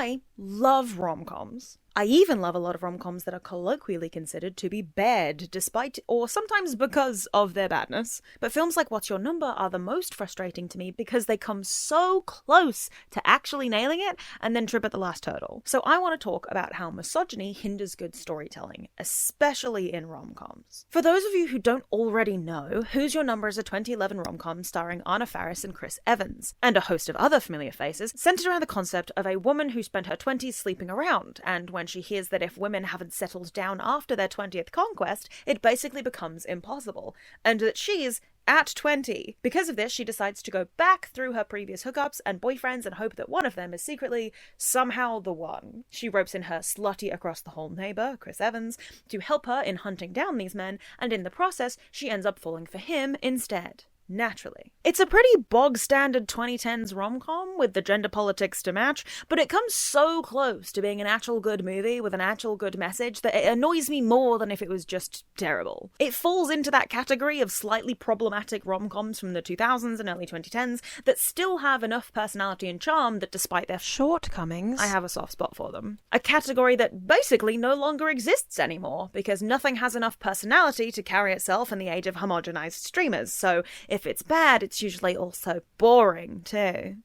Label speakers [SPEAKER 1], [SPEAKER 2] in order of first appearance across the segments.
[SPEAKER 1] I love rom-coms. I even love a lot of rom-coms that are colloquially considered to be bad, despite or sometimes because of their badness. But films like What's Your Number are the most frustrating to me because they come so close to actually nailing it and then trip at the last hurdle. So I want to talk about how misogyny hinders good storytelling, especially in rom-coms. For those of you who don't already know, Who's Your Number is a 2011 rom-com starring Anna Faris and Chris Evans, and a host of other familiar faces, centered around the concept of a woman who spent her 20s sleeping around, and when she hears that if women haven't settled down after their 20th conquest, it basically becomes impossible, and that she's at 20. Because of this, she decides to go back through her previous hookups and boyfriends and hope that one of them is secretly, somehow, the one. She ropes in her slutty across-the-hall neighbor, Chris Evans, to help her in hunting down these men, and in the process, she ends up falling for him instead. Naturally. It's a pretty bog-standard 2010s rom-com with the gender politics to match, but it comes so close to being an actual good movie with an actual good message that it annoys me more than if it was just terrible. It falls into that category of slightly problematic rom-coms from the 2000s and early 2010s that still have enough personality and charm that despite their shortcomings, I have a soft spot for them. A category that basically no longer exists anymore, because nothing has enough personality to carry itself in the age of homogenized streamers, so if it's bad, it's usually also boring, too.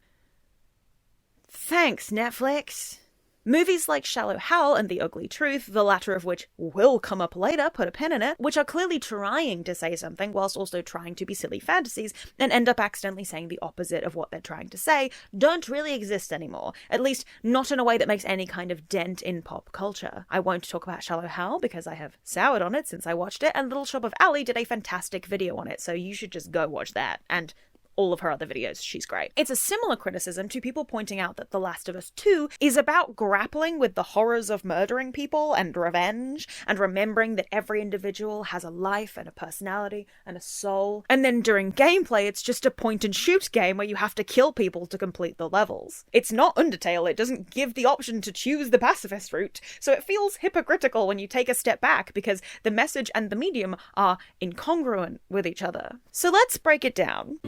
[SPEAKER 1] Thanks, Netflix. Movies like Shallow Hal and The Ugly Truth, the latter of which will come up later, put a pin in it, which are clearly trying to say something whilst also trying to be silly fantasies, and end up accidentally saying the opposite of what they're trying to say, don't really exist anymore. At least not in a way that makes any kind of dent in pop culture. I won't talk about Shallow Hal because I have soured on it since I watched it, and Little Shop of Ali did a fantastic video on it, so you should just go watch that, and all of her other videos. She's great. It's a similar criticism to people pointing out that The Last of Us 2 is about grappling with the horrors of murdering people and revenge, and remembering that every individual has a life and a personality and a soul. And then during gameplay, it's just a point-and-shoot game where you have to kill people to complete the levels. It's not Undertale. It doesn't give the option to choose the pacifist route, so it feels hypocritical when you take a step back because the message and the medium are incongruent with each other. So let's break it down.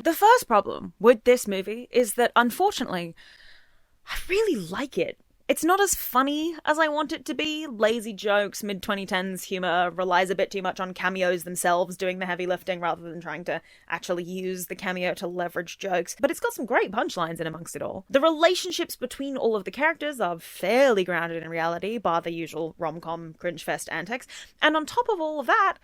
[SPEAKER 1] The first problem with this movie is that, unfortunately, I really like it. It's not as funny as I want it to be. Lazy jokes, mid-2010s humor, relies a bit too much on cameos themselves doing the heavy lifting rather than trying to actually use the cameo to leverage jokes. But it's got some great punchlines in amongst it all. The relationships between all of the characters are fairly grounded in reality, bar the usual rom-com cringe fest antics. And on top of all of that,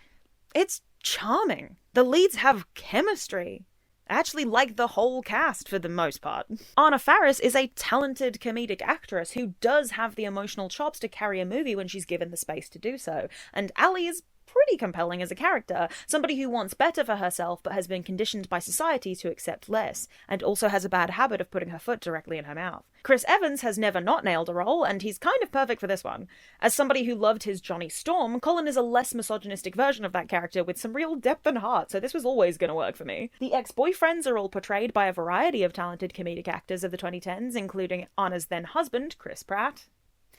[SPEAKER 1] it's charming. The leads have chemistry. I actually like the whole cast for the most part. Anna Faris is a talented comedic actress who does have the emotional chops to carry a movie when she's given the space to do so. And Ali is pretty compelling as a character, somebody who wants better for herself but has been conditioned by society to accept less, and also has a bad habit of putting her foot directly in her mouth. Chris Evans has never not nailed a role, and he's kind of perfect for this one. As somebody who loved his Johnny Storm, Colin is a less misogynistic version of that character with some real depth and heart, so this was always going to work for me. The ex-boyfriends are all portrayed by a variety of talented comedic actors of the 2010s, including Anna's then-husband, Chris Pratt,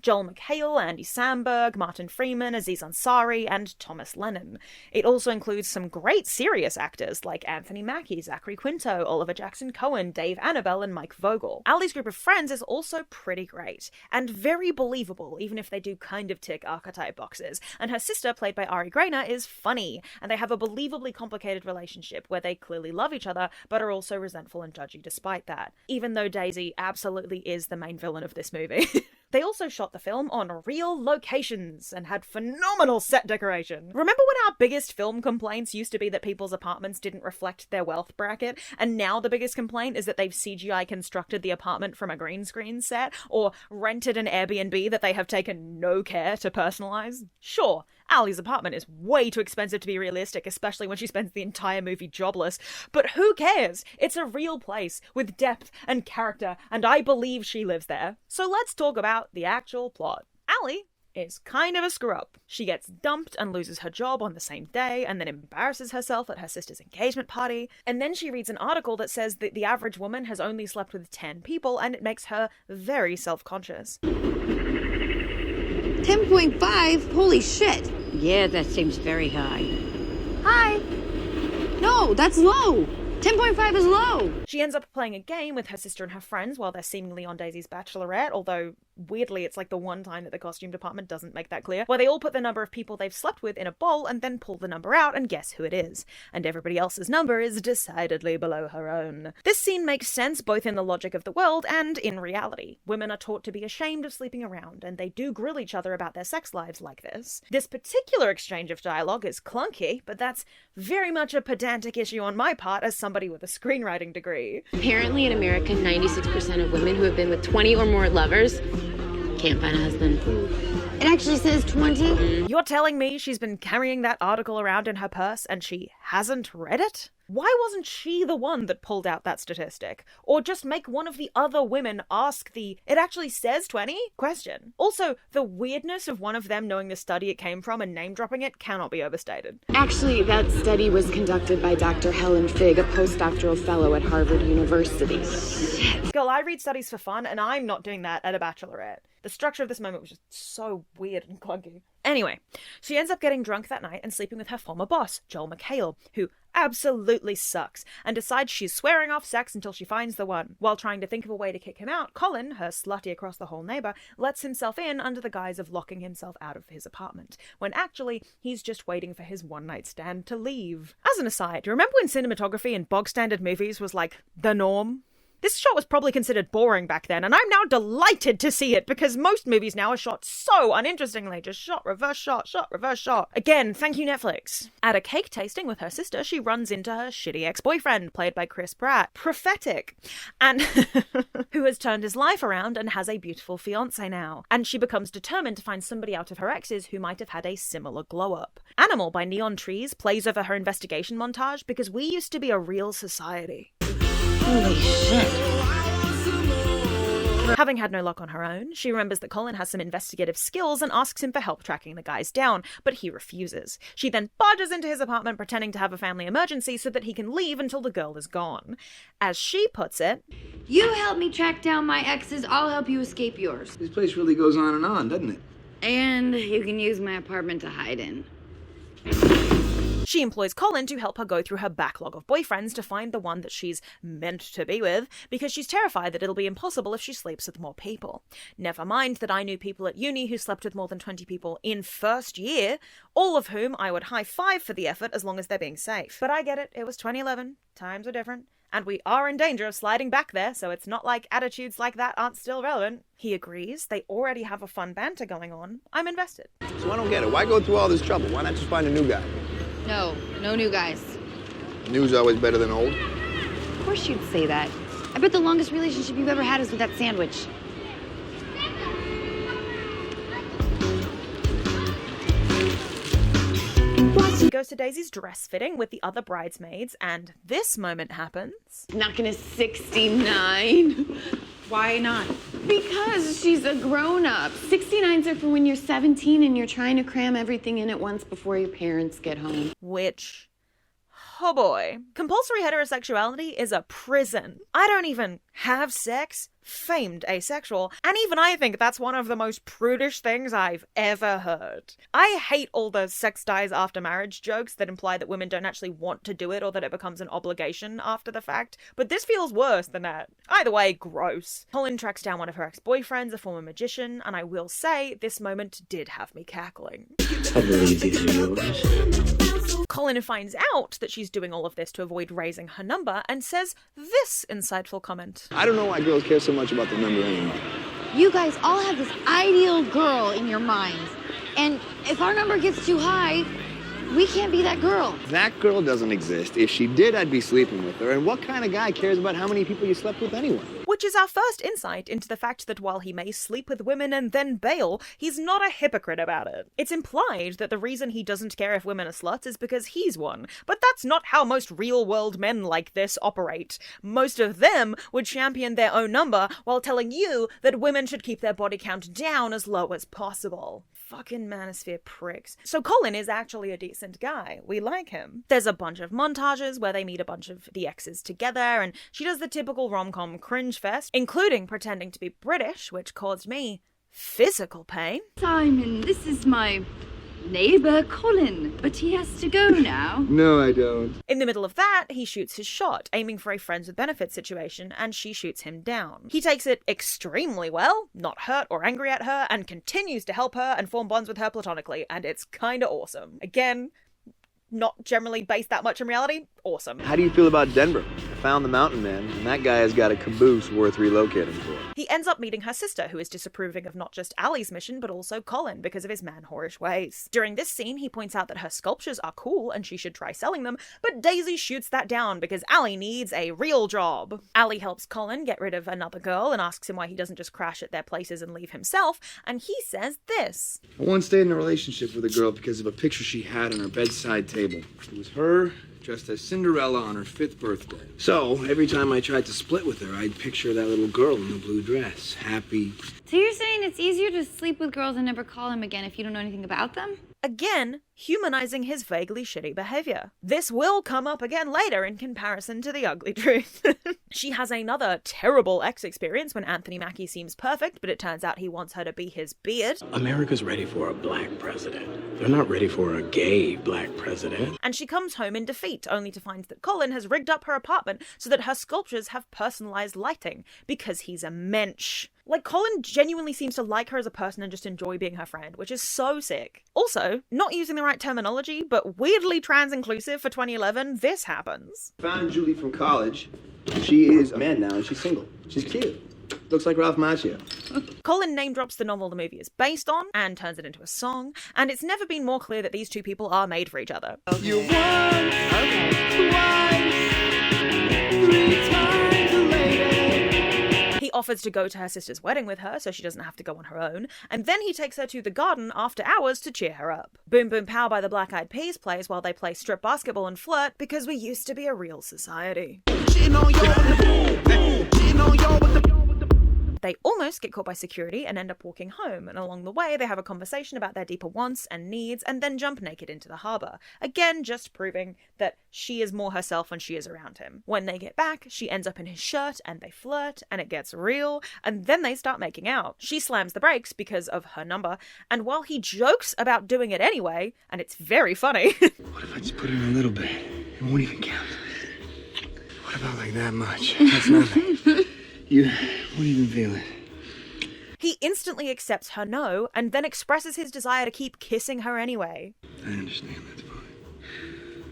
[SPEAKER 1] Joel McHale, Andy Samberg, Martin Freeman, Aziz Ansari, and Thomas Lennon. It also includes some great serious actors like Anthony Mackie, Zachary Quinto, Oliver Jackson Cohen, Dave Annabelle, and Mike Vogel. Ali's group of friends is also pretty great, and very believable, even if they do kind of tick archetype boxes. And her sister, played by Ari Grainer, is funny, and they have a believably complicated relationship where they clearly love each other, but are also resentful and judgy despite that. Even though Daisy absolutely is the main villain of this movie. They also shot the film on real locations and had phenomenal set decoration. Remember when our biggest film complaints used to be that people's apartments didn't reflect their wealth bracket? And now the biggest complaint is that they've CGI constructed the apartment from a green screen set, or rented an Airbnb that they have taken no care to personalize? Sure, Ali's apartment is way too expensive to be realistic, especially when she spends the entire movie jobless. But who cares? It's a real place with depth and character, and I believe she lives there. So let's talk about the actual plot. Ali is kind of a screw-up. She gets dumped and loses her job on the same day, and then embarrasses herself at her sister's engagement party. And then she reads an article that says that the average woman has only slept with 10 people, and it makes her very self-conscious.
[SPEAKER 2] 10.5? Holy shit!
[SPEAKER 3] Yeah, that seems very high.
[SPEAKER 2] Hi! No, that's low! 10.5 is low.
[SPEAKER 1] She ends up playing a game with her sister and her friends while they're seemingly on Daisy's bachelorette, although weirdly it's like the one time that the costume department doesn't make that clear, where they all put the number of people they've slept with in a bowl and then pull the number out and guess who it is. And everybody else's number is decidedly below her own. This scene makes sense both in the logic of the world and in reality. Women are taught to be ashamed of sleeping around, and they do grill each other about their sex lives like this. This particular exchange of dialogue is clunky, but that's very much a pedantic issue on my part as somebody with a screenwriting degree.
[SPEAKER 3] Apparently in America, 96% of women who have been with 20 or more lovers can't find a husband.
[SPEAKER 2] It actually says 20.
[SPEAKER 1] You're telling me she's been carrying that article around in her purse and she hasn't read it? Why wasn't she the one that pulled out that statistic? Or just make one of the other women ask the, it actually says 20? question. Also, the weirdness of one of them knowing the study it came from and name-dropping it cannot be overstated.
[SPEAKER 3] Actually, that study was conducted by Dr. Helen Figg, a postdoctoral fellow at Harvard University.
[SPEAKER 1] Girl, I read studies for fun, and I'm not doing that at a bachelorette. The structure of this moment was just so weird and clunky. Anyway, she ends up getting drunk that night and sleeping with her former boss, Joel McHale, who absolutely sucks, and decides she's swearing off sex until she finds the one. While trying to think of a way to kick him out, Colin, her slutty across the hall neighbor, lets himself in under the guise of locking himself out of his apartment, when actually he's just waiting for his one-night stand to leave. As an aside, remember when cinematography in bog-standard movies was like the norm? This shot was probably considered boring back then, and I'm now delighted to see it because most movies now are shot so uninterestingly. Just shot, reverse shot, reverse shot. Again, thank you, Netflix. At a cake tasting with her sister, she runs into her shitty ex-boyfriend, played by Chris Pratt. Prophetic. And who has turned his life around and has a beautiful fiancé now. And she becomes determined to find somebody out of her exes who might have had a similar glow-up. Animal by Neon Trees plays over her investigation montage because we used to be a real society.
[SPEAKER 2] Holy shit.
[SPEAKER 1] Having had no luck on her own, she remembers that Colin has some investigative skills and asks him for help tracking the guys down, but he refuses. She then barges into his apartment pretending to have a family emergency so that he can leave until the girl is gone. As she puts it,
[SPEAKER 2] You help me track down my exes, I'll help you escape yours.
[SPEAKER 4] This place really goes on and on, doesn't it?
[SPEAKER 2] And you can use my apartment to hide in.
[SPEAKER 1] she employs Colin to help her go through her backlog of boyfriends to find the one that she's meant to be with, because she's terrified that it'll be impossible if she sleeps with more people. Never mind that I knew people at uni who slept with more than 20 people in first year, all of whom I would high five for the effort as long as they're being safe. But I get it, it was 2011, times are different, and we are in danger of sliding back there, so it's not like attitudes like that aren't still relevant. He agrees, they already have a fun banter going on, I'm invested.
[SPEAKER 4] So I don't get it. Why go through all this trouble? Why not just find a new guy?
[SPEAKER 2] No new guys.
[SPEAKER 4] New's always better than old.
[SPEAKER 2] Of course you'd say that. I bet the longest relationship you've ever had is with that sandwich.
[SPEAKER 1] He goes to Daisy's dress fitting with the other bridesmaids, and this moment happens.
[SPEAKER 3] Not gonna 69.
[SPEAKER 5] Why not?
[SPEAKER 3] Because she's a grown-up. 69s are for when you're 17 and you're trying to cram everything in at once before your parents get home.
[SPEAKER 1] Which, oh boy, compulsory heterosexuality is a prison. I don't even have sex, famed asexual, and even I think that's one of the most prudish things I've ever heard. I hate all the sex dies after marriage jokes that imply that women don't actually want to do it or that it becomes an obligation after the fact, but this feels worse than that. Either way, gross. Colin tracks down one of her ex-boyfriends, a former magician, and I will say, this moment did have me cackling.
[SPEAKER 6] I believe these are yours.
[SPEAKER 1] Colin finds out that she's doing all of this to avoid raising her number and says this insightful comment.
[SPEAKER 4] I don't know why girls care so much about the number anymore.
[SPEAKER 2] You guys all have this ideal girl in your minds. And if our number gets too high, we can't be that girl.
[SPEAKER 4] That girl doesn't exist. If she did, I'd be sleeping with her. And what kind of guy cares about how many people you slept with anyway?
[SPEAKER 1] Which is our first insight into the fact that while he may sleep with women and then bail, he's not a hypocrite about it. It's implied that the reason he doesn't care if women are sluts is because he's one. But that's not how most real-world men like this operate. Most of them would champion their own number while telling you that women should keep their body count down as low as possible. Fucking manosphere pricks. So Colin is actually a decent guy. We like him. There's a bunch of montages where they meet a bunch of the exes together, and she does the typical rom-com cringe fest, including pretending to be British, which caused me physical pain.
[SPEAKER 7] Simon, this is my
[SPEAKER 5] neighbor Colin, but he has to go now.
[SPEAKER 4] No, I don't.
[SPEAKER 1] In the middle of that, he shoots his shot, aiming for a friends with benefits situation, and she shoots him down. He takes it extremely well, not hurt or angry at her, and continues to help her and form bonds with her platonically, and it's kinda awesome. Again, not generally based that much in reality. Awesome.
[SPEAKER 4] How do you feel about Denver? I found the mountain man, and that guy has got a caboose worth relocating for.
[SPEAKER 1] He ends up meeting her sister, who is disapproving of not just Allie's mission, but also Colin, because of his man-whorish ways. During this scene, he points out that her sculptures are cool and she should try selling them, but Daisy shoots that down because Allie needs a real job. Allie helps Colin get rid of another girl and asks him why he doesn't just crash at their places and leave himself, and he says this.
[SPEAKER 7] I once stayed in a relationship with a girl because of a picture she had on her bedside table. It was her dressed as Cinderella on her 5th birthday. So, every time I tried to split with her, I'd picture that little girl in the blue dress, happy.
[SPEAKER 2] So you're saying it's easier to sleep with girls and never call them again if you don't know anything about them?
[SPEAKER 1] Again, humanizing his vaguely shitty behavior. This will come up again later in comparison to the ugly truth. She has another terrible ex experience when Anthony Mackie seems perfect, but it turns out he wants her to be his beard.
[SPEAKER 6] America's ready for a black president. They're not ready for a gay black president.
[SPEAKER 1] And she comes home in defeat, only to find that Colin has rigged up her apartment so that her sculptures have personalized lighting, because he's a mensch. Like, Colin genuinely seems to like her as a person and just enjoy being her friend, which is so sick. Also, not using the right terminology, but weirdly trans-inclusive for 2011, this happens.
[SPEAKER 4] Found Julie from college. She is a man now and she's single. She's cute. Looks like Ralph Macchio.
[SPEAKER 1] Colin name drops the novel the movie is based on, and turns it into a song, and it's never been more clear that these two people are made for each other.
[SPEAKER 4] You once, twice, 3 times a lady.
[SPEAKER 1] He offers to go to her sister's wedding with her so she doesn't have to go on her own, and then he takes her to the garden after hours to cheer her up. Boom Boom Pow by the Black Eyed Peas plays while they play strip basketball and flirt because we used to be a real society. They almost get caught by security and end up walking home, and along the way they have a conversation about their deeper wants and needs and then jump naked into the harbour. Again, just proving that she is more herself when she is around him. When they get back, she ends up in his shirt and they flirt and it gets real, and then they start making out. She slams the brakes because of her number, and while he jokes about doing it anyway, and it's very funny.
[SPEAKER 7] What if I just put in a little bit? It won't even count. What about like that much? That's nothing. You won't even feel it.
[SPEAKER 1] He instantly accepts her no, and then expresses his desire to keep kissing her anyway.
[SPEAKER 7] I understand, that's fine.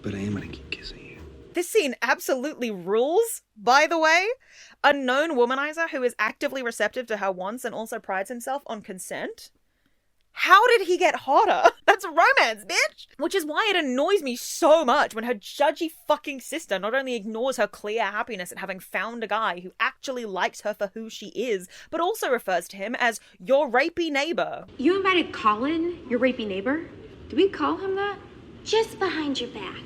[SPEAKER 7] But I am gonna keep kissing you.
[SPEAKER 1] This scene absolutely rules, by the way. A known womanizer who is actively receptive to her wants and also prides himself on consent. How did he get hotter? That's romance, bitch! Which is why it annoys me so much when her judgy fucking sister not only ignores her clear happiness at having found a guy who actually likes her for who she is, but also refers to him as your rapey neighbor.
[SPEAKER 8] You invited Colin, your rapey neighbor? Do we call him that?
[SPEAKER 2] Just behind your back.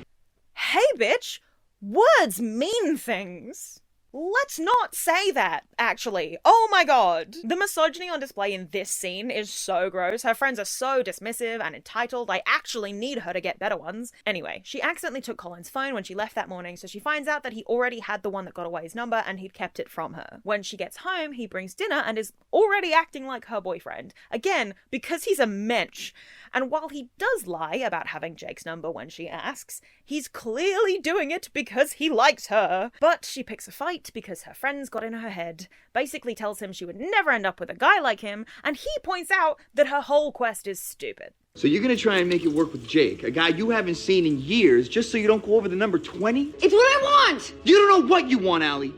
[SPEAKER 1] Hey, bitch! Words mean things! Let's not say that, actually. Oh my god. The misogyny on display in this scene is so gross. Her friends are so dismissive and entitled. I actually need her to get better ones. Anyway, she accidentally took Colin's phone when she left that morning, so she finds out that he already had the one that got away his number and he'd kept it from her. When she gets home, he brings dinner and is already acting like her boyfriend. Again, because he's a mensch. And while he does lie about having Jake's number when she asks, he's clearly doing it because he likes her. But she picks a fight because her friends got in her head, basically tells him she would never end up with a guy like him, and he points out that her whole quest is stupid.
[SPEAKER 4] So you're gonna try and make it work with Jake, a guy you haven't seen in years, just so you don't go over the number 20?
[SPEAKER 2] It's what I want!
[SPEAKER 4] You don't know what you want, Allie.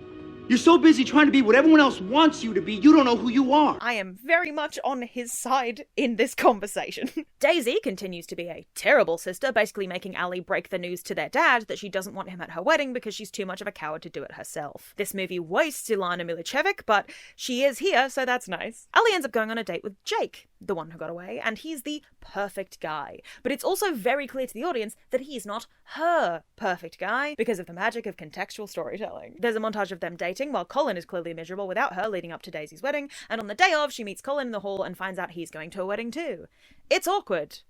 [SPEAKER 4] You're so busy trying to be what everyone else wants you to be, you don't know who you are.
[SPEAKER 1] I am very much on his side in this conversation. Daisy continues to be a terrible sister, basically making Allie break the news to their dad that she doesn't want him at her wedding because she's too much of a coward to do it herself. This movie wastes Ilana Milicevic, but she is here, so that's nice. Allie ends up going on a date with Jake, the one who got away, and he's the perfect guy. But it's also very clear to the audience that he's not her perfect guy because of the magic of contextual storytelling. There's a montage of them dating while Colin is clearly miserable without her leading up to Daisy's wedding, and on the day of, she meets Colin in the hall and finds out he's going to a wedding too. It's awkward.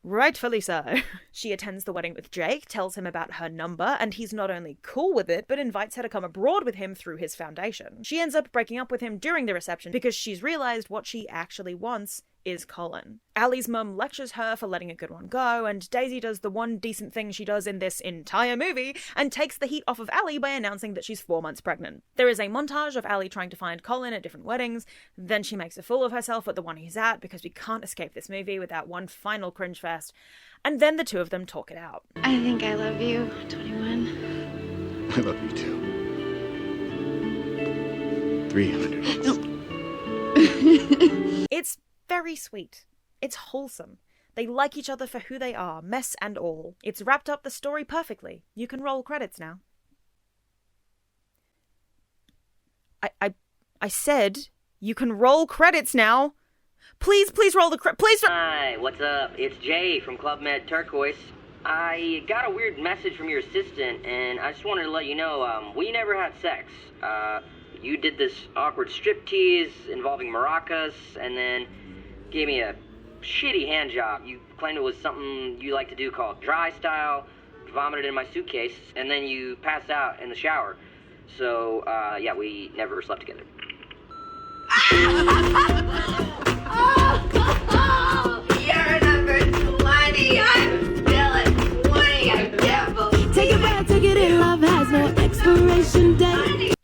[SPEAKER 1] Rightfully so. She attends the wedding with Jake, tells him about her number, and he's not only cool with it, but invites her to come abroad with him through his foundation. She ends up breaking up with him during the reception because she's realized what she actually wants is Colin. Allie's mum lectures her for letting a good one go, and Daisy does the one decent thing she does in this entire movie and takes the heat off of Allie by announcing that she's 4 months pregnant. There is a montage of Allie trying to find Colin at different weddings, then she makes a fool of herself at the one he's at because we can't escape this movie without one final cringe fest, and then the two of them talk it out.
[SPEAKER 3] I think I love you, 21.
[SPEAKER 4] I love you too. 300.
[SPEAKER 3] No.
[SPEAKER 1] It's very sweet. It's wholesome. They like each other for who they are, mess and all. It's wrapped up the story perfectly. You can roll credits now. I said you can roll credits now. Please roll the please.
[SPEAKER 9] Hi, what's up? It's Jay from Club Med Turquoise. I got a weird message from your assistant, and I just wanted to let you know, we never had sex. You did this awkward striptease involving maracas, and then gave me a shitty hand job. You claimed it was something you like to do called dry style, vomited in my suitcase, and then you passed out in the shower. So, yeah, we never slept together.
[SPEAKER 5] You're number 20. I'm still at 20. I can't believe
[SPEAKER 10] Take it back, take it in. Love has no expiration date.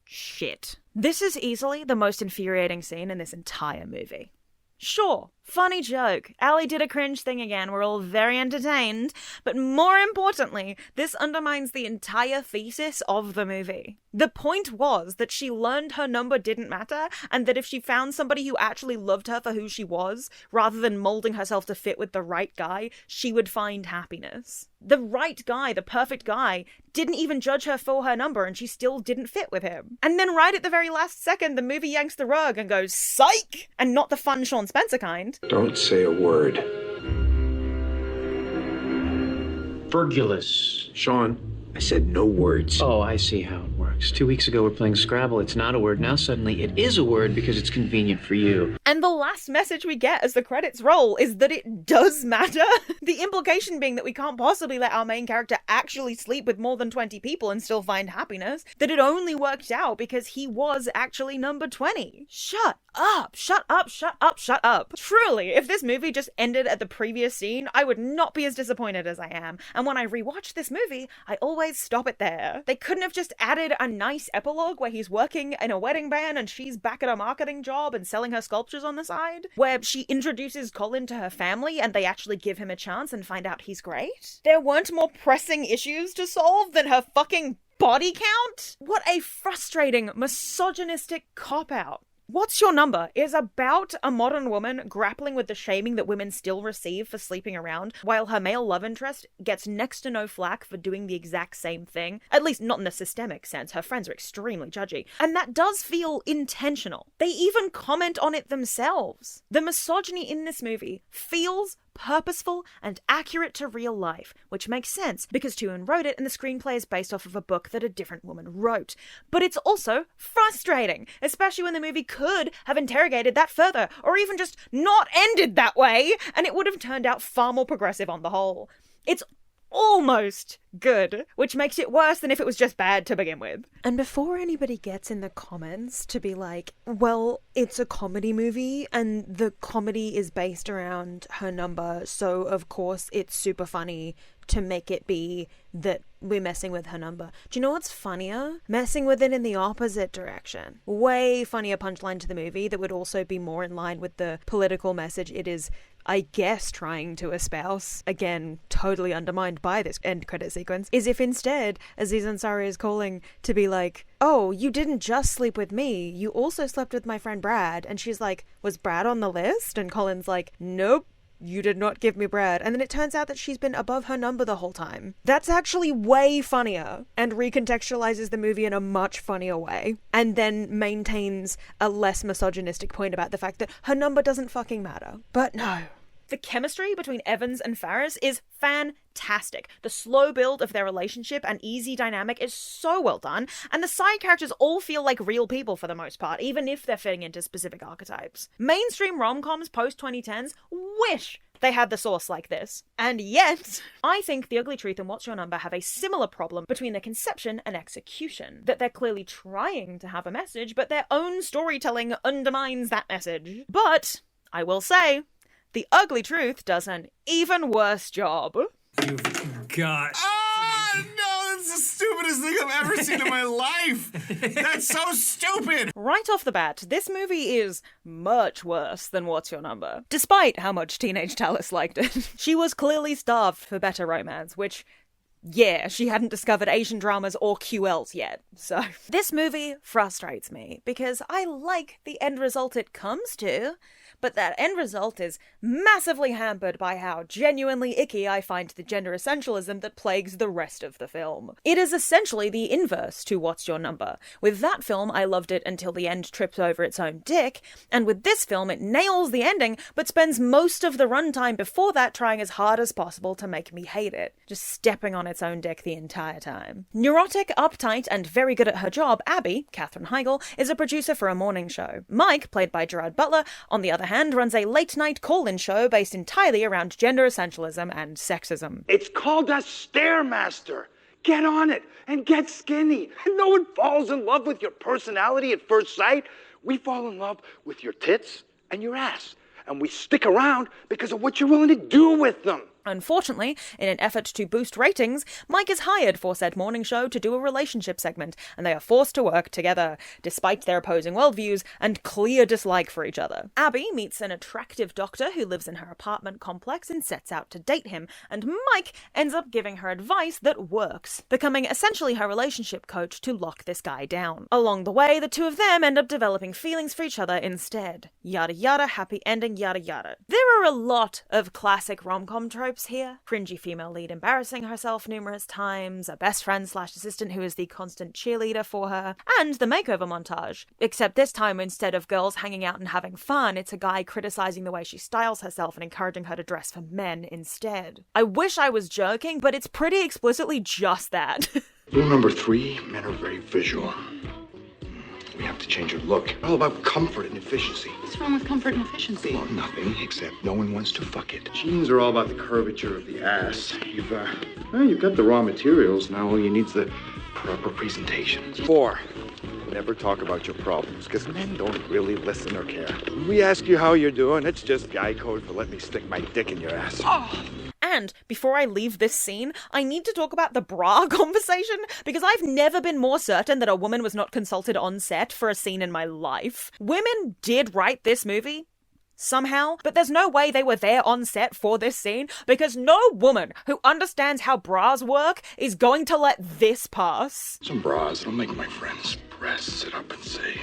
[SPEAKER 1] Shit. This is easily the most infuriating scene in this entire movie. Sure, funny joke. Allie did a cringe thing again. We're all very entertained. But more importantly, this undermines the entire thesis of the movie. The point was that she learned her number didn't matter, and that if she found somebody who actually loved her for who she was, rather than molding herself to fit with the right guy, she would find happiness. The right guy, the perfect guy, didn't even judge her for her number, and she still didn't fit with him. And then right at the very last second, the movie yanks the rug and goes, psych! And not the fun Sean Spencer kind.
[SPEAKER 6] Don't say a word.
[SPEAKER 11] Fergulous.
[SPEAKER 6] Sean, I said no words.
[SPEAKER 11] Oh, I see how it works. 2 weeks ago we're playing Scrabble. It's not a word. Now suddenly it is a word because it's convenient for you.
[SPEAKER 1] And the last message we get as the credits roll is that it does matter. The implication being that we can't possibly let our main character actually sleep with more than 20 people and still find happiness. That it only worked out because he was actually number 20. Shut up, shut up, shut up, shut up. Truly, if this movie just ended at the previous scene, I would not be as disappointed as I am. And when I rewatch this movie, I always stop it there. They couldn't have just added a nice epilogue where he's working in a wedding band and she's back at a marketing job and selling her sculptures on the side, where she introduces Colin to her family and they actually give him a chance and find out he's great. There weren't more pressing issues to solve than her fucking body count? What a frustrating, misogynistic cop-out. What's Your Number is about a modern woman grappling with the shaming that women still receive for sleeping around, while her male love interest gets next to no flack for doing the exact same thing. At least not in the systemic sense. Her friends are extremely judgy. And that does feel intentional. They even comment on it themselves. The misogyny in this movie feels purposeful and accurate to real life, which makes sense because Tuan wrote it and the screenplay is based off of a book that a different woman wrote. But it's also frustrating, especially when the movie could have interrogated that further, or even just not ended that way, and it would have turned out far more progressive on the whole. It's almost good, which makes it worse than if it was just bad to begin with. And before anybody gets in the comments to be like, well, it's a comedy movie and the comedy is based around her number, so of course it's super funny to make it be that we're messing with her number. Do you know what's funnier? Messing with it in the opposite direction. Way funnier punchline to the movie that would also be more in line with the political message it is, I guess, trying to espouse. Again, totally undermined by this end credit sequence. Is if instead Aziz Ansari is calling to be like, oh, you didn't just sleep with me, you also slept with my friend Brad. And she's like, was Brad on the list? And Colin's like, nope. You did not give me Brad. And then it turns out that she's been above her number the whole time. That's actually way funnier and recontextualizes the movie in a much funnier way. And then maintains a less misogynistic point about the fact that her number doesn't fucking matter. But no. The chemistry between Evans and Faris is fantastic. The slow build of their relationship and easy dynamic is so well done, and the side characters all feel like real people for the most part, even if they're fitting into specific archetypes. Mainstream rom-coms post-2010s wish they had the source like this. And yet, I think The Ugly Truth and What's Your Number have a similar problem between their conception and execution. That they're clearly trying to have a message, but their own storytelling undermines that message. But I will say, The Ugly Truth does an even worse job.
[SPEAKER 12] You've got...
[SPEAKER 13] No, that's the stupidest thing I've ever seen in my life. That's so stupid.
[SPEAKER 1] Right off the bat, this movie is much worse than What's Your Number, despite how much teenage Tallis liked it. She was clearly starved for better romance, which... yeah, she hadn't discovered Asian dramas or QLs yet, so... This movie frustrates me, because I like the end result it comes to, but that end result is massively hampered by how genuinely icky I find the gender essentialism that plagues the rest of the film. It is essentially the inverse to What's Your Number. With that film, I loved it until the end trips over its own dick, and with this film, it nails the ending, but spends most of the runtime before that trying as hard as possible to make me hate it, just stepping on its own dick the entire time. Neurotic, uptight, and very good at her job, Abby, Katherine Heigl, is a producer for a morning show. Mike, played by Gerard Butler, on the other hand, runs a late-night call-in show based entirely around gender essentialism and sexism.
[SPEAKER 14] It's called a Stairmaster. Get on it and get skinny. And no one falls in love with your personality at first sight. We fall in love with your tits and your ass. And we stick around because of what you're willing to do with them.
[SPEAKER 1] Unfortunately, in an effort to boost ratings, Mike is hired for said morning show to do a relationship segment, and they are forced to work together, despite their opposing worldviews and clear dislike for each other. Abby meets an attractive doctor who lives in her apartment complex and sets out to date him, and Mike ends up giving her advice that works, becoming essentially her relationship coach to lock this guy down. Along the way, the two of them end up developing feelings for each other instead. Yada yada, happy ending, yada yada. There are a lot of classic rom-com tropes here. Cringy female lead embarrassing herself numerous times, a best friend / assistant who is the constant cheerleader for her, and the makeover montage. Except this time, instead of girls hanging out and having fun, it's a guy criticizing the way she styles herself and encouraging her to dress for men instead. I wish I was joking, but it's pretty explicitly just that.
[SPEAKER 15] Rule number 3, men are very visual. We have to change your look. All about comfort and efficiency.
[SPEAKER 16] What's wrong with comfort and efficiency?
[SPEAKER 15] Well, nothing, except no one wants to fuck it. Jeans are all about the curvature of the ass. You've got the raw materials. Now all you need is the proper presentation. 4, never talk about your problems, because men don't really listen or care. When we ask you how you're doing, it's just guy code for let me stick my dick in your ass.
[SPEAKER 1] Oh. And before I leave this scene, I need to talk about the bra conversation, because I've never been more certain that a woman was not consulted on set for a scene in my life. Women did write this movie, somehow, but there's no way they were there on set for this scene, because no woman who understands how bras work is going to let this pass.
[SPEAKER 15] Some bras will make my friend's breasts sit up and say,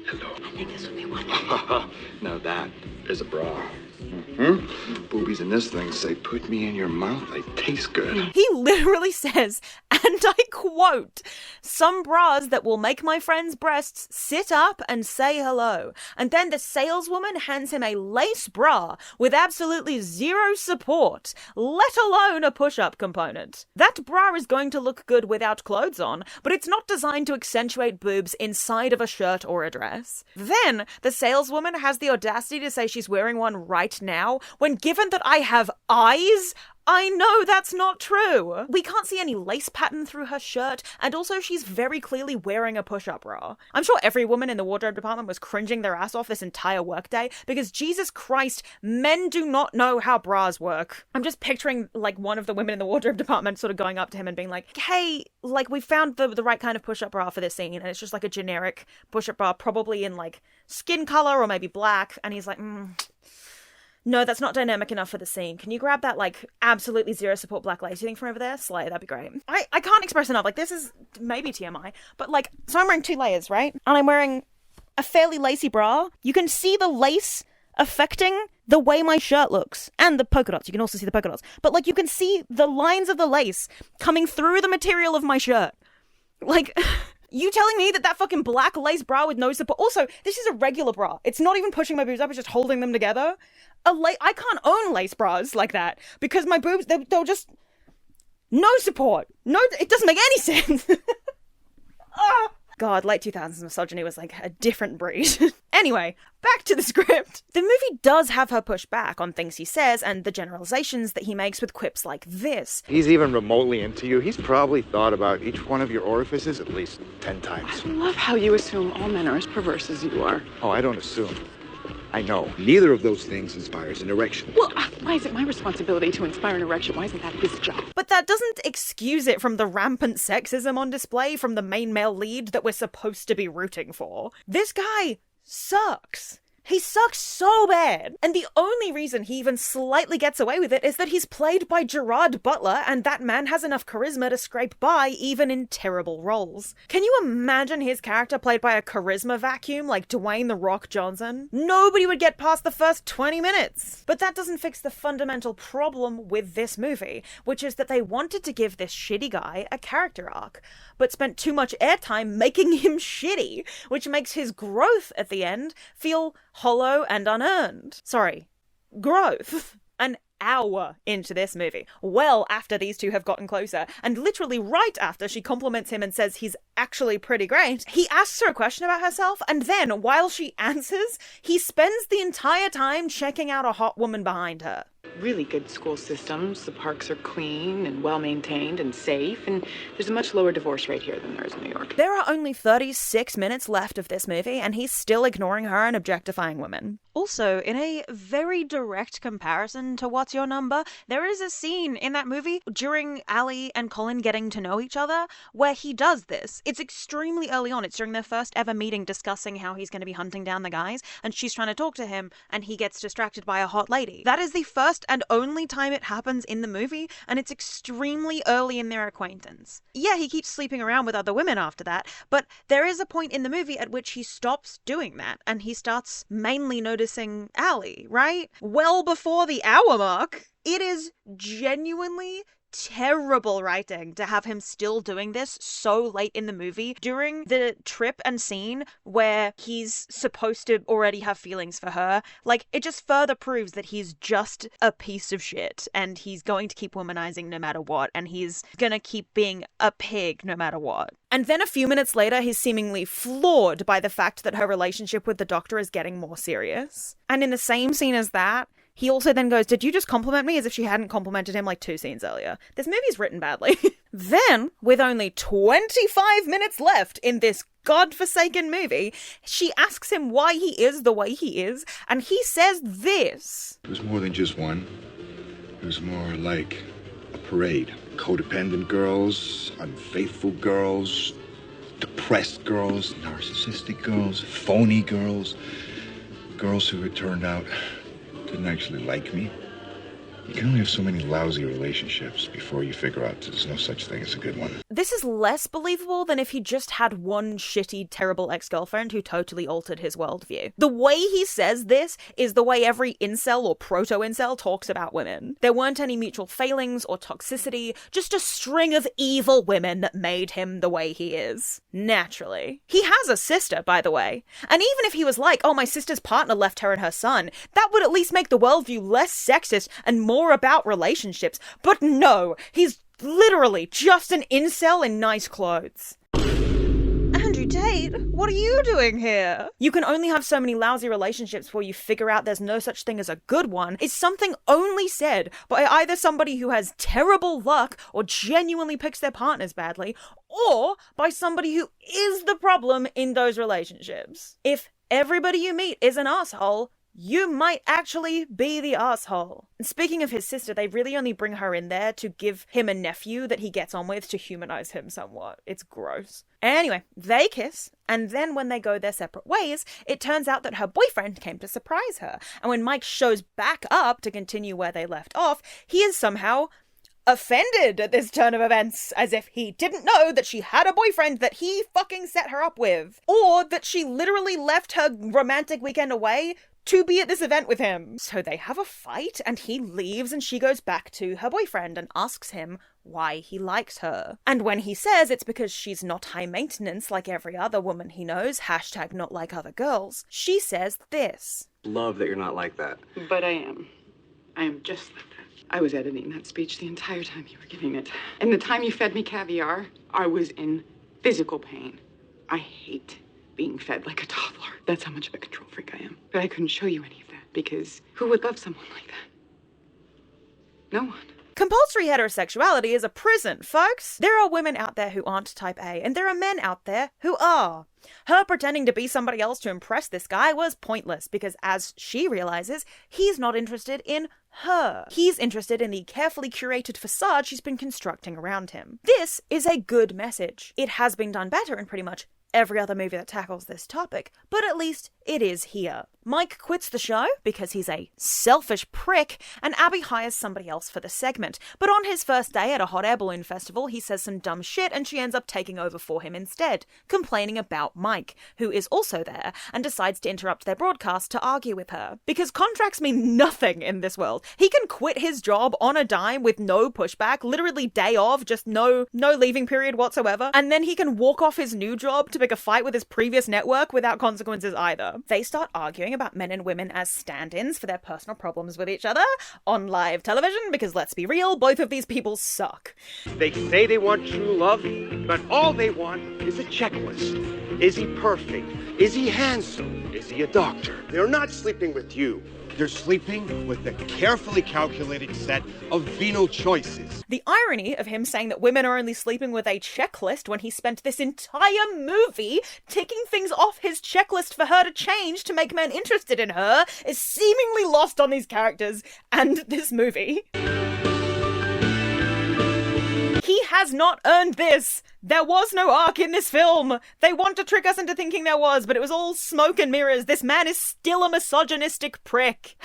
[SPEAKER 15] hello.
[SPEAKER 16] I think that's what they want.
[SPEAKER 15] Now that is a bra. Mm-hmm. Boobies in this thing say, put me in your mouth, they taste good.
[SPEAKER 1] He literally says, and I quote, some bras that will make my friend's breasts sit up and say hello. And then the saleswoman hands him a lace bra with absolutely zero support, let alone a push-up component. That bra is going to look good without clothes on, but it's not designed to accentuate boobs inside of a shirt or a dress. Then the saleswoman has the audacity to say she's wearing one right now, when given that I have eyes, I know that's not true. We can't see any lace pattern through her shirt, and also she's very clearly wearing a push-up bra. I'm sure every woman in the wardrobe department was cringing their ass off this entire workday, because Jesus Christ, men do not know how bras work. I'm just picturing, like, one of the women in the wardrobe department sort of going up to him and being like, hey, like, we found the right kind of push-up bra for this scene, and it's just like a generic push-up bra, probably in, like, skin color or maybe black, and he's like, no, that's not dynamic enough for the scene. Can you grab that, like, absolutely zero support black lace you think from over there? Slay, that'd be great. I can't express enough. Like, this is maybe TMI, but, like, so I'm wearing 2 layers, right? And I'm wearing a fairly lacy bra. You can see the lace affecting the way my shirt looks. And the polka dots. You can also see the polka dots. But, like, you can see the lines of the lace coming through the material of my shirt. Like... You telling me that fucking black lace bra with no support... Also, this is a regular bra. It's not even pushing my boobs up, it's just holding them together. I can't own lace bras like that, because my boobs, they'll just... No support. No, it doesn't make any sense. God, late 2000s misogyny was like a different breed. Anyway, back to the script. The movie does have her push back on things he says and the generalizations that he makes with quips like this.
[SPEAKER 15] He's even remotely into you. He's probably thought about each one of your orifices at least 10 times.
[SPEAKER 16] I love how you assume all men are as perverse as you are.
[SPEAKER 15] Oh, I don't assume. I know. Neither of those things inspires an erection.
[SPEAKER 16] Well, why is it my responsibility to inspire an erection? Why isn't that his job?
[SPEAKER 1] But that doesn't excuse it from the rampant sexism on display from the main male lead that we're supposed to be rooting for. This guy sucks. He sucks so bad. And the only reason he even slightly gets away with it is that he's played by Gerard Butler, and that man has enough charisma to scrape by even in terrible roles. Can you imagine his character played by a charisma vacuum like Dwayne "The Rock" Johnson? Nobody would get past the first 20 minutes. But that doesn't fix the fundamental problem with this movie, which is that they wanted to give this shitty guy a character arc, but spent too much airtime making him shitty, which makes his growth at the end feel hollow and unearned. Sorry, growth. An hour into this movie, well after these two have gotten closer, and literally right after she compliments him and says he's actually pretty great, he asks her a question about herself, and then, while she answers, he spends the entire time checking out a hot woman behind her.
[SPEAKER 16] Really good school systems. The parks are clean and well-maintained and safe, and there's a much lower divorce rate here than there is in New York.
[SPEAKER 1] There are only 36 minutes left of this movie, and he's still ignoring her and objectifying women. Also, in a very direct comparison to What's Your Number, there is a scene in that movie during Allie and Colin getting to know each other where he does this. It's extremely early on. It's during their first ever meeting discussing how he's going to be hunting down the guys, and she's trying to talk to him, and he gets distracted by a hot lady. That is the first and only time it happens in the movie, and it's extremely early in their acquaintance. Yeah, he keeps sleeping around with other women after that, but there is a point in the movie at which he stops doing that, and he starts mainly noticing Allie, right? Well before the hour mark. It is genuinely terrible writing to have him still doing this so late in the movie during the trip and scene where he's supposed to already have feelings for her. Like, it just further proves that he's just a piece of shit, and he's going to keep womanizing no matter what, and he's gonna keep being a pig no matter what. And then a few minutes later, he's seemingly floored by the fact that her relationship with the doctor is getting more serious. And in the same scene as that, he also then goes, "Did you just compliment me?" as if she hadn't complimented him like 2 scenes earlier. This movie's written badly. Then, with only 25 minutes left in this godforsaken movie, she asks him why he is the way he is, and he says this.
[SPEAKER 15] It was more than just one. It was more like a parade. Codependent girls, unfaithful girls, depressed girls, narcissistic girls, phony girls, girls who had turned out didn't actually like me. You can only have so many lousy relationships before you figure out there's no such thing as a good one.
[SPEAKER 1] This is less believable than if he just had one shitty, terrible ex-girlfriend who totally altered his worldview. The way he says this is the way every incel or proto-incel talks about women. There weren't any mutual failings or toxicity, just a string of evil women that made him the way he is. Naturally. He has a sister, by the way. And even if he was like, oh, my sister's partner left her and her son, that would at least make the worldview less sexist and more about relationships. But no, he's literally just an incel in nice clothes. Andrew Tate, what are you doing here? You can only have so many lousy relationships before you figure out there's no such thing as a good one is something only said by either somebody who has terrible luck or genuinely picks their partners badly, or by somebody who is the problem in those relationships. If everybody you meet is an asshole, you might actually be the asshole. And speaking of his sister, they really only bring her in there to give him a nephew that he gets on with to humanize him somewhat. It's gross. Anyway, they kiss, and then when they go their separate ways, it turns out that her boyfriend came to surprise her. And when Mike shows back up to continue where they left off, he is somehow offended at this turn of events, as if he didn't know that she had a boyfriend that he fucking set her up with, or that she literally left her romantic weekend away to be at this event with him. So they have a fight, and he leaves, and she goes back to her boyfriend and asks him why he likes her. And when he says it's because she's not high maintenance like every other woman he knows, hashtag not like other girls, she says this.
[SPEAKER 17] Love that you're not like that.
[SPEAKER 16] But I am. I am just like that. I was editing that speech the entire time you were giving it. And the time you fed me caviar, I was in physical pain. I hate being fed like a toddler. That's how much of a control freak I am. But I couldn't show you any of that because who would love someone like that? No one.
[SPEAKER 1] Compulsory heterosexuality is a prison, folks. There are women out there who aren't type A, and there are men out there who are. Her pretending to be somebody else to impress this guy was pointless because, as she realizes, he's not interested in her. He's interested in the carefully curated facade she's been constructing around him. This is a good message. It has been done better in pretty much every other movie that tackles this topic, but at least it is here. Mike quits the show because he's a selfish prick, and Abby hires somebody else for the segment. But on his first day at a hot air balloon festival, he says some dumb shit and she ends up taking over for him instead, complaining about Mike, who is also there, and decides to interrupt their broadcast to argue with her. Because contracts mean nothing in this world. He can quit his job on a dime with no pushback, literally day of, just no leaving period whatsoever, and then he can walk off his new job to pick a fight with his previous network without consequences either. They start arguing about men and women as stand-ins for their personal problems with each other on live television, because let's be real, both of these people suck.
[SPEAKER 14] They say they want true love, but all they want is a checklist. Is he perfect? Is he handsome? Is he a doctor?
[SPEAKER 15] They're not sleeping with you. They're sleeping with a carefully calculated set of venal choices.
[SPEAKER 1] The irony of him saying that women are only sleeping with a checklist when he spent this entire movie ticking things off his checklist for her to change to make men interested in her is seemingly lost on these characters and this movie. He has not earned this. There was no arc in this film. They want to trick us into thinking there was, but it was all smoke and mirrors. This man is still a misogynistic prick.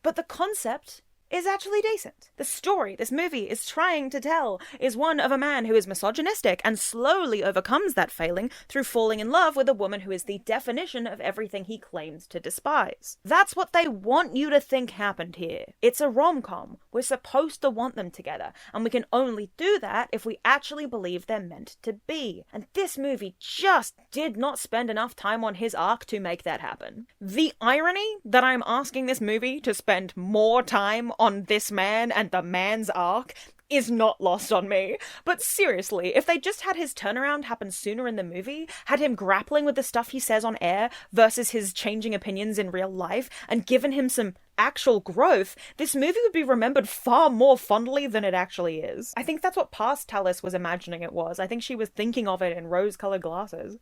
[SPEAKER 1] But the concept is actually decent. The story this movie is trying to tell is one of a man who is misogynistic and slowly overcomes that failing through falling in love with a woman who is the definition of everything he claims to despise. That's what they want you to think happened here. It's a rom-com. We're supposed to want them together, and we can only do that if we actually believe they're meant to be. And this movie just did not spend enough time on his arc to make that happen. The irony that I'm asking this movie to spend more time on this man and the man's arc is not lost on me. But seriously, if they just had his turnaround happen sooner in the movie, had him grappling with the stuff he says on air versus his changing opinions in real life, and given him some actual growth, this movie would be remembered far more fondly than it actually is. I think that's what past Talis was imagining it was. I think she was thinking of it in rose-colored glasses.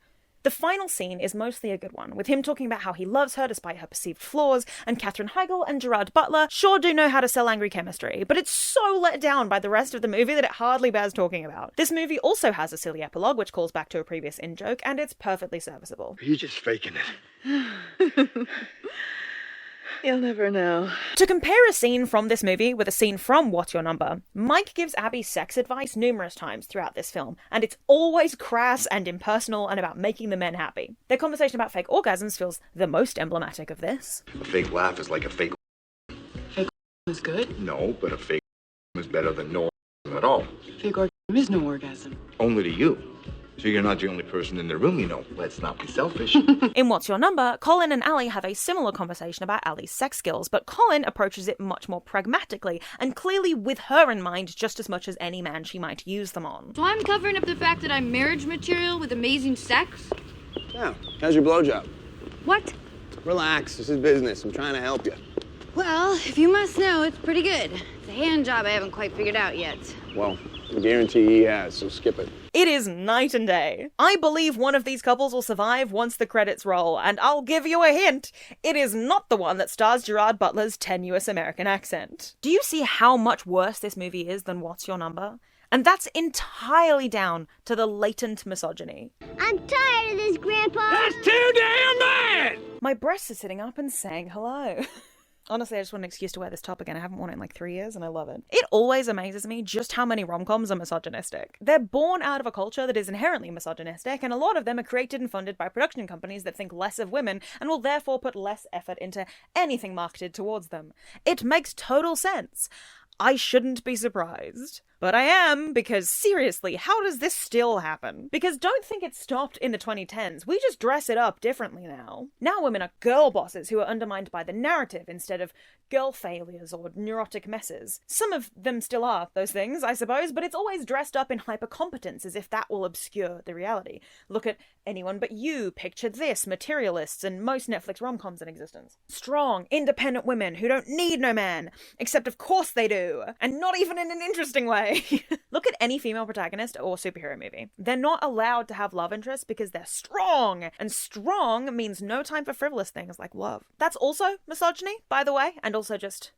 [SPEAKER 1] The final scene is mostly a good one, with him talking about how he loves her despite her perceived flaws, and Katherine Heigl and Gerard Butler sure do know how to sell angry chemistry, but it's so let down by the rest of the movie that it hardly bears talking about. This movie also has a silly epilogue which calls back to a previous in-joke, and it's perfectly serviceable.
[SPEAKER 15] You're just faking it.
[SPEAKER 17] You'll never know.
[SPEAKER 1] To compare a scene from this movie with a scene from What's Your Number, Mike gives Abby sex advice numerous times throughout this film, and it's always crass and impersonal and about making the men happy. Their conversation about fake orgasms feels the most emblematic of this.
[SPEAKER 15] A fake laugh is like a fake...
[SPEAKER 16] Fake is good?
[SPEAKER 15] No, but a fake is better than no at all.
[SPEAKER 16] Fake orgasm is no orgasm.
[SPEAKER 15] Only to you. So you're not the only person in the room, you know. Let's not be selfish.
[SPEAKER 1] In What's Your Number, Colin and Ali have a similar conversation about Ali's sex skills, but Colin approaches it much more pragmatically, and clearly with her in mind just as much as any man she might use them on.
[SPEAKER 2] So I'm covering up the fact that I'm marriage material with amazing sex?
[SPEAKER 4] Yeah. How's your blowjob?
[SPEAKER 2] What?
[SPEAKER 4] Relax. This is business. I'm trying to help you.
[SPEAKER 2] Well, if you must know, it's pretty good. It's a hand job I haven't quite figured out yet.
[SPEAKER 4] Well, I guarantee he has, so skip it.
[SPEAKER 1] It is night and day. I believe one of these couples will survive once the credits roll, and I'll give you a hint. It is not the one that stars Gerard Butler's tenuous American accent. Do you see how much worse this movie is than What's Your Number? And that's entirely down to the latent misogyny.
[SPEAKER 18] I'm tired of this, Grandpa!
[SPEAKER 6] That's too damn bad!
[SPEAKER 1] My breasts are sitting up and saying hello. Honestly, I just want an excuse to wear this top again. I haven't worn it in like 3 years and I love it. It always amazes me just how many rom-coms are misogynistic. They're born out of a culture that is inherently misogynistic, and a lot of them are created and funded by production companies that think less of women and will therefore put less effort into anything marketed towards them. It makes total sense. I shouldn't be surprised. But I am, because seriously, how does this still happen? Because don't think it stopped in the 2010s. We just dress it up differently now. Now women are girl bosses who are undermined by the narrative instead of girl failures or neurotic messes. Some of them still are those things, I suppose, but it's always dressed up in hypercompetence as if that will obscure the reality. Look at Anyone But You, Picture This, Materialists, and most Netflix rom-coms in existence. Strong, independent women who don't need no man, except of course they do, and not even in an interesting way. Look at any female protagonist or superhero movie. They're not allowed to have love interests because they're strong, and strong means no time for frivolous things like love. That's also misogyny, by the way, and also just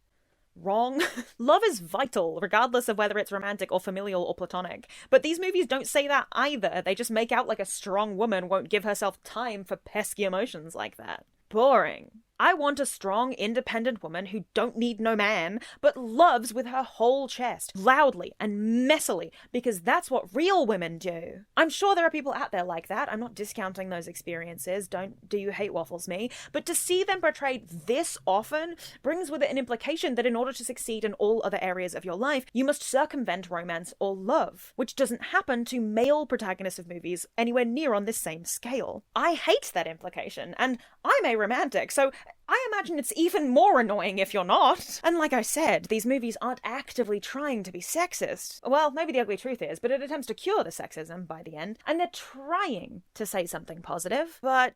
[SPEAKER 1] wrong. Love is vital, regardless of whether it's romantic or familial or platonic. But these movies don't say that either. They just make out like a strong woman won't give herself time for pesky emotions like that. Boring. I want a strong, independent woman who don't need no man, but loves with her whole chest, loudly and messily, because that's what real women do. I'm sure there are people out there like that. I'm not discounting those experiences. Don't do you hate waffles me. But to see them portrayed this often brings with it an implication that in order to succeed in all other areas of your life, you must circumvent romance or love, which doesn't happen to male protagonists of movies anywhere near on this same scale. I hate that implication, and I'm a romantic, so I imagine it's even more annoying if you're not. And like I said, these movies aren't actively trying to be sexist. Well, maybe The Ugly Truth is, but it attempts to cure the sexism by the end. And they're trying to say something positive, but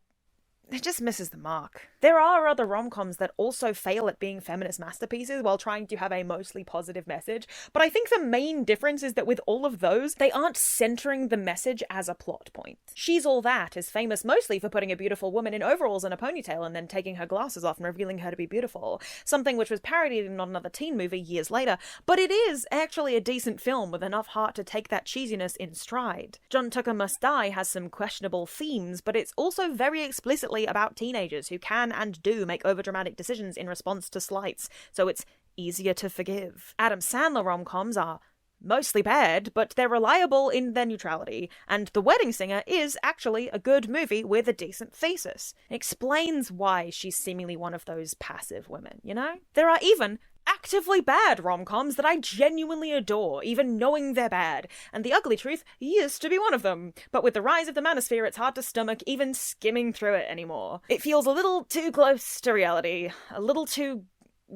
[SPEAKER 1] it just misses the mark. There are other rom-coms that also fail at being feminist masterpieces while trying to have a mostly positive message, but I think the main difference is that with all of those, they aren't centering the message as a plot point. She's All That is famous mostly for putting a beautiful woman in overalls and a ponytail and then taking her glasses off and revealing her to be beautiful, something which was parodied in Not Another Teen Movie years later, but it is actually a decent film with enough heart to take that cheesiness in stride. John Tucker Must Die has some questionable themes, but it's also very explicitly about teenagers who can and do make overdramatic decisions in response to slights, so it's easier to forgive. Adam Sandler rom-coms are mostly bad, but they're reliable in their neutrality, and The Wedding Singer is actually a good movie with a decent thesis. It explains why she's seemingly one of those passive women, you know? There are even actively bad rom-coms that I genuinely adore, even knowing they're bad, and The Ugly Truth used to be one of them. But with the rise of the manosphere, it's hard to stomach even skimming through it anymore. It feels a little too close to reality, a little too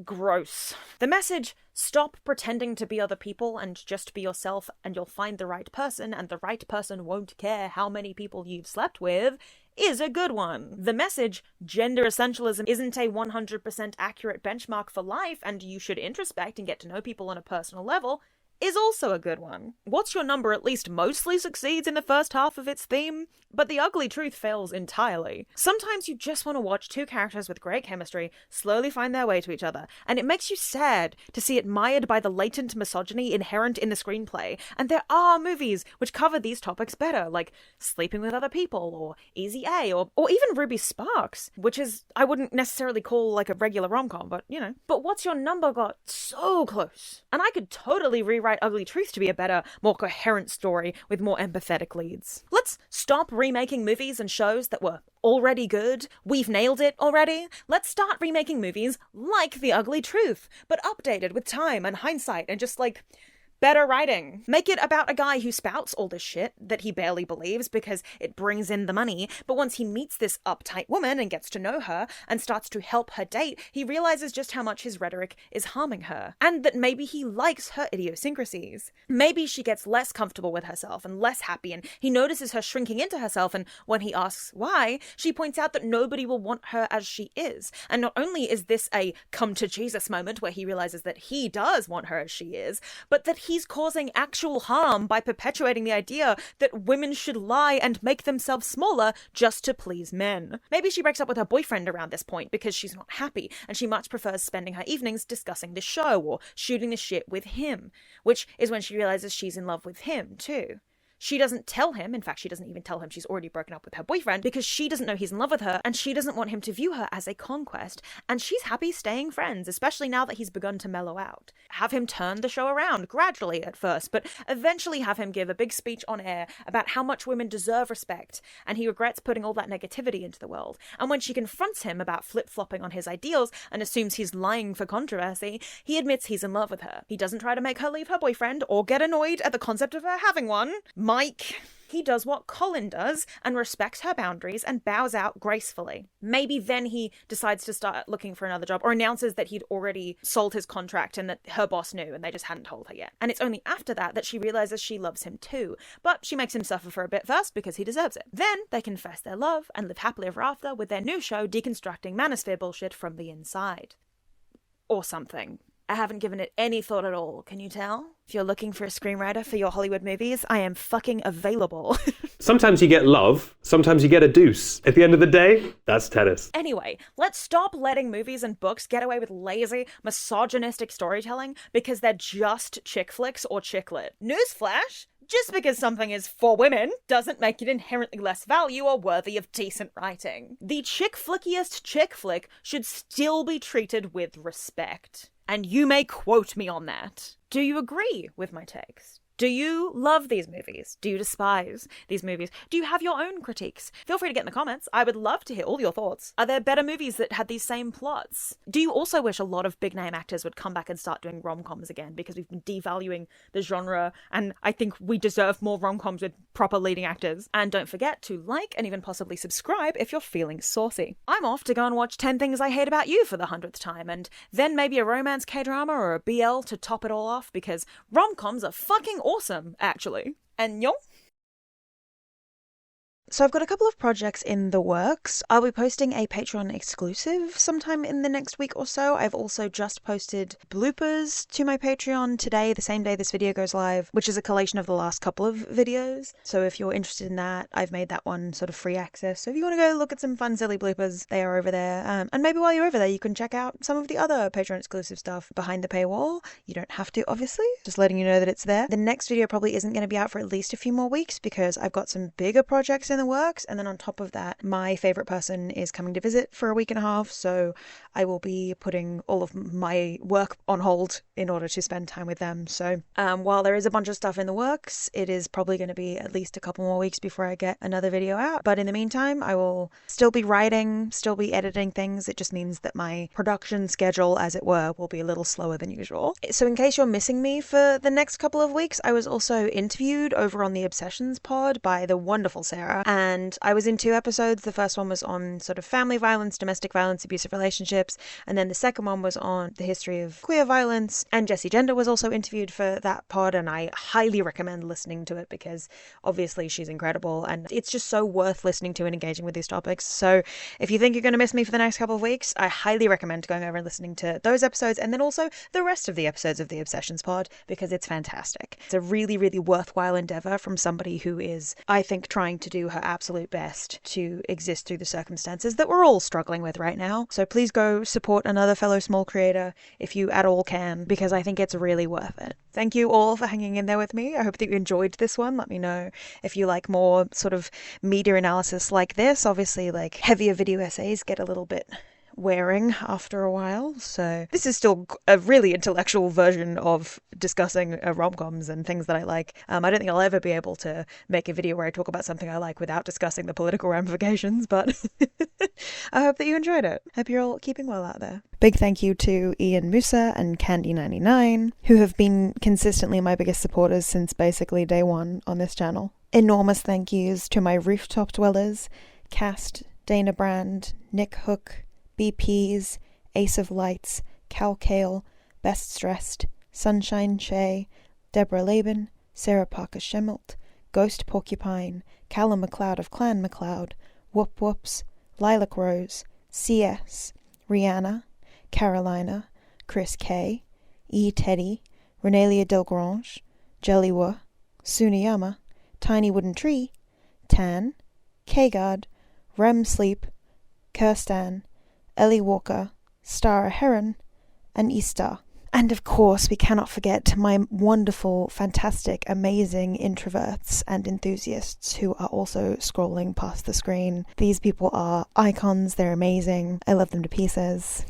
[SPEAKER 1] gross. The message, stop pretending to be other people and just be yourself and you'll find the right person, and the right person won't care how many people you've slept with, is a good one. The message, gender essentialism isn't a 100% accurate benchmark for life and you should introspect and get to know people on a personal level, is also a good one. What's Your Number at least mostly succeeds in the first half of its theme, but The Ugly Truth fails entirely. Sometimes you just want to watch two characters with great chemistry slowly find their way to each other, and it makes you sad to see it mired by the latent misogyny inherent in the screenplay, and there are movies which cover these topics better, like Sleeping with Other People, or Easy A, or even Ruby Sparks, which is, I wouldn't necessarily call like a regular rom-com, but you know. But What's Your Number got so close, and I could totally rewrite Ugly Truth to be a better, more coherent story with more empathetic leads. Let's stop remaking movies and shows that were already good. We've nailed it already. Let's start remaking movies like The Ugly Truth, but updated with time and hindsight and just like better writing. Make it about a guy who spouts all this shit that he barely believes because it brings in the money, but once he meets this uptight woman and gets to know her and starts to help her date, he realizes just how much his rhetoric is harming her, and that maybe he likes her idiosyncrasies. Maybe she gets less comfortable with herself and less happy, and he notices her shrinking into herself, and when he asks why, she points out that nobody will want her as she is. And not only is this a come to Jesus moment where he realizes that he does want her as she is, but that he's causing actual harm by perpetuating the idea that women should lie and make themselves smaller just to please men. Maybe she breaks up with her boyfriend around this point because she's not happy and she much prefers spending her evenings discussing the show or shooting the shit with him, which is when she realizes she's in love with him too. She doesn't tell him, in fact, she doesn't even tell him she's already broken up with her boyfriend because she doesn't know he's in love with her and she doesn't want him to view her as a conquest. And she's happy staying friends, especially now that he's begun to mellow out. Have him turn the show around, gradually at first, but eventually have him give a big speech on air about how much women deserve respect, and he regrets putting all that negativity into the world. And when she confronts him about flip-flopping on his ideals and assumes he's lying for controversy, he admits he's in love with her. He doesn't try to make her leave her boyfriend or get annoyed at the concept of her having one. Mike. He does what Colin does and respects her boundaries and bows out gracefully. Maybe then he decides to start looking for another job or announces that he'd already sold his contract and that her boss knew and they just hadn't told her yet. And it's only after that that she realizes she loves him too. But she makes him suffer for a bit first because he deserves it. Then they confess their love and live happily ever after with their new show deconstructing manosphere bullshit from the inside. Or something. I haven't given it any thought at all, can you tell? If you're looking for a screenwriter for your Hollywood movies, I am fucking available.
[SPEAKER 19] Sometimes you get love, sometimes you get a deuce. At the end of the day, that's tennis.
[SPEAKER 1] Anyway, let's stop letting movies and books get away with lazy, misogynistic storytelling because they're just chick flicks or chick lit. Newsflash! Just because something is for women doesn't make it inherently less value or worthy of decent writing. The chick flickiest chick flick should still be treated with respect. And you may quote me on that. Do you agree with my takes? Do you love these movies? Do you despise these movies? Do you have your own critiques? Feel free to get in the comments. I would love to hear all your thoughts. Are there better movies that had these same plots? Do you also wish a lot of big name actors would come back and start doing rom-coms again because we've been devaluing the genre and I think we deserve more rom-coms with proper leading actors? And don't forget to like and even possibly subscribe if you're feeling saucy. I'm off to go and watch 10 Things I Hate About You for the 100th time and then maybe a romance K-drama or a BL to top it all off because rom-coms are fucking awesome, actually. And yo. So I've got a couple of projects in the works. I'll be posting a Patreon exclusive sometime in the next week or so. I've also just posted bloopers to my Patreon today, the same day this video goes live, which is a collation of the last couple of videos. So if you're interested in that, I've made that one sort of free access. So if you want to go look at some fun, silly bloopers, they are over there. And maybe while you're over there, you can check out some of the other Patreon exclusive stuff behind the paywall. You don't have to, obviously. Just letting you know that it's there. The next video probably isn't going to be out for at least a few more weeks because I've got some bigger projects in the works, and then on top of that my favorite person is coming to visit for a week and a half, so I will be putting all of my work on hold in order to spend time with them. So while there is a bunch of stuff in the works, it is probably going to be at least a couple more weeks before I get another video out, but in the meantime I will still be writing, still be editing things. It just means that my production schedule, as it were, will be a little slower than usual. So in case you're missing me for the next couple of weeks, I was also interviewed over on the Obsessions pod by the wonderful Sarah, and I was in 2 episodes. The first one was on sort of family violence, domestic violence, abusive relationships, and then the second one was on the history of queer violence, and Jessie Gender was also interviewed for that pod, and I highly recommend listening to it because obviously she's incredible and it's just so worth listening to and engaging with these topics. So if you think you're going to miss me for the next couple of weeks, I highly recommend going over and listening to those episodes and then also the rest of the episodes of the Obsessions pod because it's fantastic. It's a really, really worthwhile endeavor from somebody who is, I think, trying to do her absolute best to exist through the circumstances that we're all struggling with right now. So please go support another fellow small creator if you at all can, because I think it's really worth it. Thank you all for hanging in there with me. I hope that you enjoyed this one. Let me know if you like more sort of media analysis like this. Obviously, like heavier video essays get a little bit wearing after a while, so this is still a really intellectual version of discussing rom-coms and things that I like. I don't think I'll ever be able to make a video where I talk about something I like without discussing the political ramifications, but I hope that you enjoyed it. Hope you're all keeping well out there. Big thank you to Ian Musa and Candy99, who have been consistently my biggest supporters since basically day one on this channel. Enormous thank yous to my rooftop dwellers, Cast, Dana Brand, Nick Hook, BPs, Ace of Lights, Cal Kale, Best Stressed, Sunshine Shay, Deborah Laban, Sarah Parker Schemmelt, Ghost Porcupine, Callum MacLeod of Clan MacLeod, Whoop Whoops, Lilac Rose, CS, Rihanna, Carolina, Chris K, E. Teddy, Renelia Delgrange, Jellywa, Suniyama, Tiny Wooden Tree, Tan, Kagard, Rem Sleep, Kirstan, Ellie Walker, Stara Heron, and Easter.
[SPEAKER 20] And of course, we cannot forget my wonderful, fantastic, amazing introverts and enthusiasts who are also scrolling past the screen. These people are icons, they're amazing, I love them to pieces.